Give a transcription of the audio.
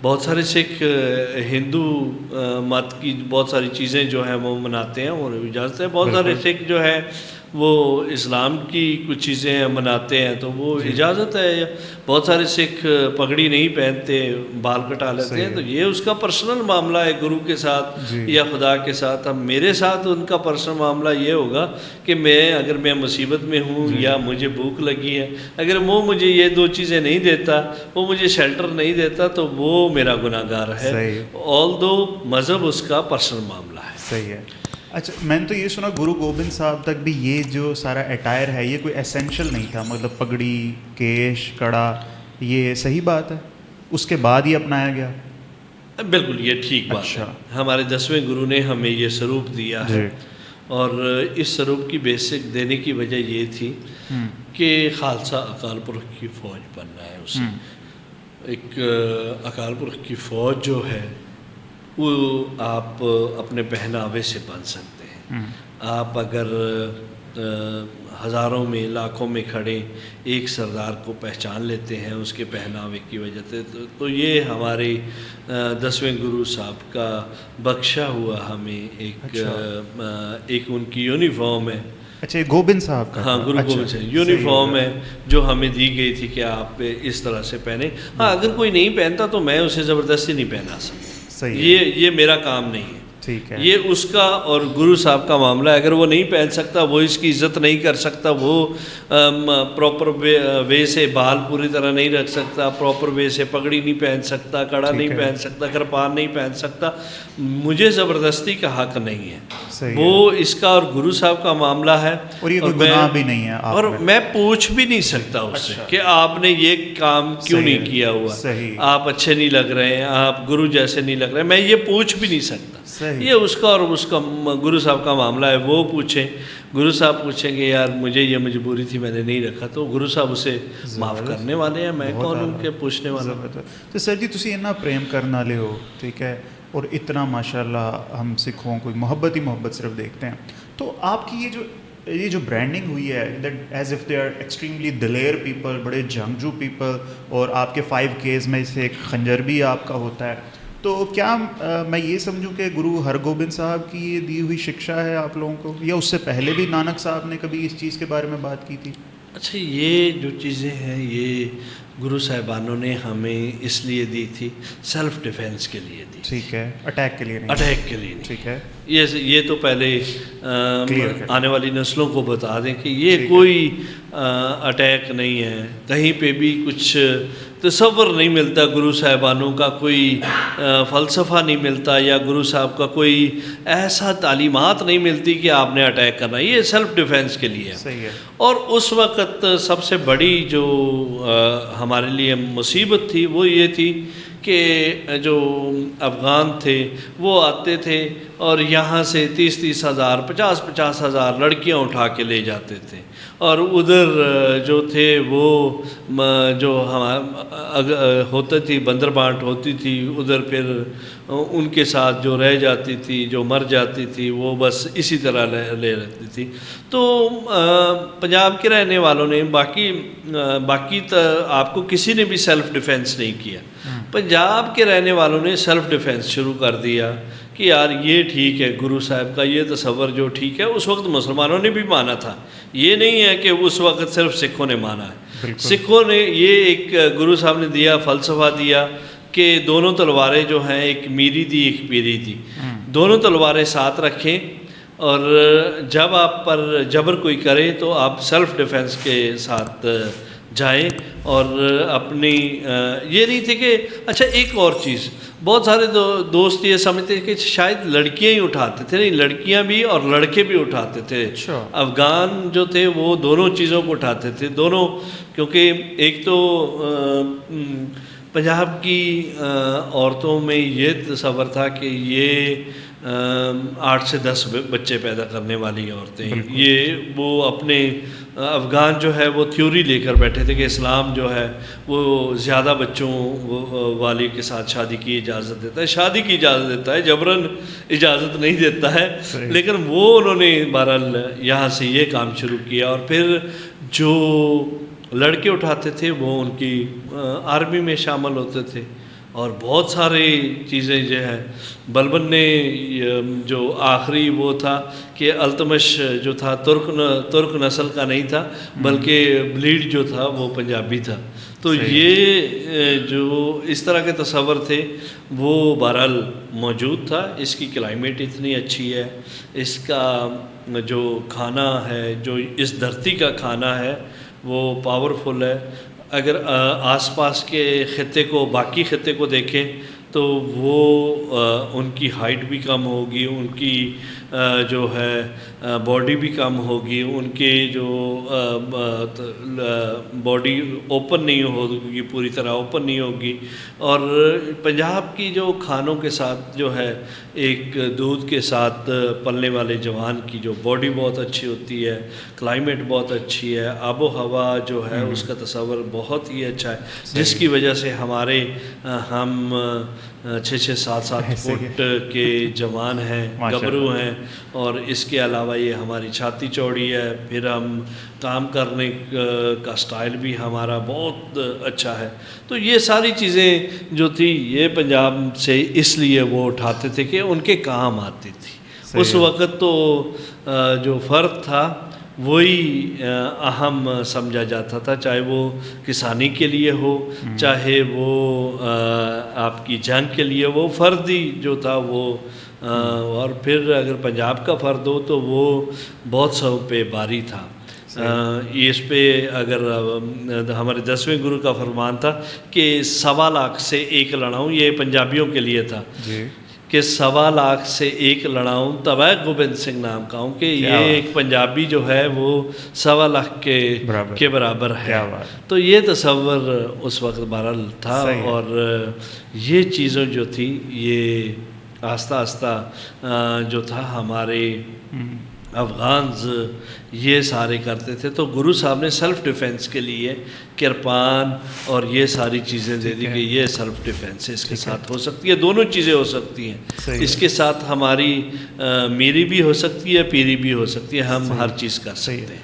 बहुत सारे सिख हिंदू मत की बहुत सारी चीज़ें जो हैं वो मनाते हैं और इजाज़त है। बहुत सारे बिल्कुल। सिख जो है वो इस्लाम की कुछ चीज़ें मनाते हैं तो वो जी। इजाज़त है। बहुत सारे सिख पगड़ी नहीं पहनते, बाल कटा लेते सही हैं, तो है। ये उसका पर्सनल मामला है गुरु के साथ जी। या खुदा के साथ। अब मेरे साथ उनका पर्सनल मामला ये होगा कि अगर मैं मुसीबत में हूँ जी। या मुझे भूख लगी है, अगर वो मुझे ये 2 चीज़ें नहीं देता, वो मुझे शेल्टर नहीं देता, तो वो मेरा गुनहगार है। सही है। ऑल्दो मज़हब उसका पर्सनल मामला है। सही है। अच्छा, मैंने तो ये सुना गुरु गोबिंद साहब तक भी ये जो सारा अटायर है ये कोई एसेंशियल नहीं था, मतलब पगड़ी, केश, कड़ा, ये सही बात है? उसके बाद ही अपनाया गया? बिल्कुल, ये ठीक बात है। अच्छा। हमारे 10वें गुरु ने हमें ये स्वरूप दिया है जी। और इस स्वरूप की बेसिक देने की वजह ये थी हुँ। कि खालसा अकाल पुरख की फ़ौज बनना है उसे। हुँ। एक अकाल पुरख की फ़ौज जो है वो आप अपने पहनावे से बन सकते हैं। हुँ। आप अगर हज़ारों में, लाखों में खड़े एक सरदार को पहचान लेते हैं उसके पहनावे की वजह से, तो ये हमारे 10वें गुरु साहब का बख्शा हुआ हमें अच्छा। एक उनकी यूनिफ़ॉर्म है। अच्छा, ये गोबिंद साहब का हाँ, था। गुरु अच्छा, गोबिंद सिंह सही यूनिफ़ॉर्म है। है जो हमें दी गई थी कि आप इस तरह से पहने। हाँ, अगर कोई नहीं पहनता तो मैं उसे ज़बरदस्ती नहीं पहना सकता। सही है। ये मेरा काम नहीं है। ठीक है। ये उसका और गुरु साहब का मामला है। अगर वो नहीं पहन सकता, वो इसकी इज़्ज़त नहीं कर सकता, वो प्रॉपर वे से बाल पूरी तरह नहीं रख सकता, प्रॉपर वे से पगड़ी नहीं पहन सकता, कड़ा ठीक नहीं है। पहन सकता, कृपान नहीं पहन सकता, मुझे ज़बरदस्ती का हक़ नहीं है। सही वो है। इसका और गुरु साहब का मामला है और ये कोई मैं गुनाह भी नहीं है आप और में। मैं पूछ भी नहीं सकता उससे अच्छा। कि आपने ये काम क्यों सही नहीं है। किया हुआ, सही। आप अच्छे नहीं लग रहे हैं, आप गुरु जैसे नहीं लग रहे हैं, मैं ये पूछ भी नहीं सकता। सही। ये उसका और उसका गुरु साहब का मामला है, वो पूछें। गुरु साहब पूछेंगे यार मुझे ये मजबूरी थी मैंने नहीं रखा, तो गुरु साहब उसे माफ़ ज़बरदस्त। करने वाले हैं। मैं बहुत कौन हूँ आला। कि पूछने वाला। ज़बरदस्त। तो सर जी तुसी इन्ना प्रेम करने वाले हो, ठीक है, और इतना माशाल्लाह हम सिखों को मोहब्बत ही मोहब्बत सिर्फ देखते हैं, तो आपकी ये जो ब्रांडिंग हुई है that as if they are extremely दिलेर पीपल, बड़े जंगजू पीपल, और आपके 5Ks में से एक खंजर भी आपका होता है, तो क्या मैं ये समझूं कि गुरु हरगोबिंद साहब की ये दी हुई शिक्षा है आप लोगों को, या उससे पहले भी नानक साहब ने कभी इस चीज़ के बारे में बात की थी? अच्छा, ये जो चीज़ें हैं ये गुरु साहिबानों ने हमें इसलिए दी थी, सेल्फ डिफेंस के लिए दी। ठीक है, अटैक के लिए नहीं? अटैक के लिए नहीं। ठीक है। ये तो पहले क्लियर आने वाली नस्लों को बता दें कि ये ठीक है। कोई अटैक नहीं है। कहीं पे भी कुछ तसव्वुर नहीं मिलता, गुरु साहिबानों का कोई फ़लसफ़ा नहीं मिलता, या गुरु साहब का कोई ऐसा तालीमात नहीं मिलती कि आपने अटैक करना है। ये सेल्फ़ डिफेंस के लिए है। सही है। और उस वक़्त सबसे बड़ी जो हमारे लिए मुसीबत थी वो ये थी कि जो अफ़गान थे वो आते थे और यहाँ से 30-30 हज़ार, 50-50 हज़ार लड़कियाँ उठा के ले जाते थे, और उधर जो थे वो जो होती थी बंदर बांट होती थी उधर, फिर उनके साथ जो रह जाती थी, जो मर जाती थी, वो बस इसी तरह ले रहती थी। तो पंजाब के रहने वालों ने बाकी तो आपको किसी ने भी सेल्फ़ डिफेंस नहीं किया। पंजाब के रहने वालों ने सेल्फ़ डिफेंस शुरू कर दिया कि यार ये ठीक है, गुरु साहब का ये तसव्वुर जो ठीक है, उस वक्त मुसलमानों ने भी माना था। ये नहीं है कि उस वक्त सिर्फ सिखों ने माना है। सिखों ने ये एक गुरु साहब ने दिया, फ़लसफ़ा दिया कि दोनों तलवारें जो हैं, एक मीरी दी एक पीरी दी, दोनों तलवारें साथ रखें, और जब आप पर जबर कोई करे तो आप सेल्फ़ डिफेंस के साथ जाएं। और अपनी ये नहीं थे कि अच्छा, एक और चीज़, बहुत सारे दोस्त ये समझते थे कि शायद लड़कियां ही उठाते थे, नहीं, लड़कियां भी और लड़के भी उठाते थे। अच्छा। अफ़गान जो थे वो दोनों चीज़ों को उठाते थे, दोनों, क्योंकि एक तो पंजाब की औरतों में ये तसव्वुर था कि ये 8 से 10 बच्चे पैदा करने वाली औरतें, ये वो अपने अफ़गान जो है वो थ्योरी लेकर बैठे थे कि इस्लाम जो है वो ज़्यादा बच्चों वाली के साथ शादी की इजाज़त देता है, शादी की इजाज़त देता है, जबरन इजाज़त नहीं देता है। लेकिन वो उन्होंने बहरहाल यहाँ से ये काम शुरू किया, और फिर जो लड़के उठाते थे वो उनकी आर्मी में शामिल होते थे, और बहुत सारी चीज़ें जो है बलबन ने जो आखिरी वो था कि अल्तमश जो था तुर्क नस्ल का नहीं था, बल्कि ब्लीड जो था वो पंजाबी था। तो ये जो इस तरह के तस्वर थे वो बहरहाल मौजूद था। इसकी क्लाइमेट इतनी अच्छी है, इसका जो खाना है, जो इस धरती का खाना है वो पावरफुल है। अगर आसपास के ख़त्े को, बाकी ख़त्े को देखें तो वो उनकी हाइट भी कम होगी, उनकी जो है बॉडी भी कम होगी, उनके जो बॉडी ओपन नहीं होगी, पूरी तरह ओपन नहीं होगी। और पंजाब की जो खानों के साथ जो है एक दूध के साथ पलने वाले जवान की जो बॉडी बहुत अच्छी होती है, क्लाइमेट बहुत अच्छी है, आबो हवा जो है उसका तस्वर बहुत ही अच्छा है, जिसकी वजह से हमारे हम 6-7 फुट के जवान हैं, गबरू हैं। और इसके अलावा ये हमारी छाती चौड़ी है, फिर हम काम करने का स्टाइल भी हमारा बहुत अच्छा है। तो ये सारी चीज़ें जो थी ये पंजाब से इसलिए वो उठाते थे कि उनके काम आती थी। उस वक़्त तो जो फ़र्क था वही अहम समझा जाता था, चाहे वो किसानी के लिए हो, चाहे वो आपकी जंग के लिए, वो फ़र्दी जो था वो और फिर अगर पंजाब का फ़र्द हो तो वो बहुत सौ पे बारी था। इस पे अगर हमारे 10वें गुरु का फरमान था कि 1.25 लाख से एक लड़ाऊँ, ये पंजाबियों के लिए था कि 1.25 लाख से एक लड़ाऊँ तब गोबिंद सिंह नाम का हूँ, कि ये एक पंजाबी जो है वो 1.25 लाख के बराबर है। तो ये तस्वर उस वक्त बहरहाल था। और ये चीज़ें जो थी ये आस्ता आस्ता जो था हमारे अफ़गान्स ये सारे करते थे। तो गुरु साहब ने सेल्फ़ डिफेंस के लिए किरपान और ये सारी चीज़ें दे दी कि ये सेल्फ़ डिफेंस इसके साथ हो सकती है, दोनों चीज़ें हो सकती हैं। इसके साथ हमारी मीरी भी हो सकती है, पीरी भी हो सकती है, हम हर चीज़ कर सकते हैं।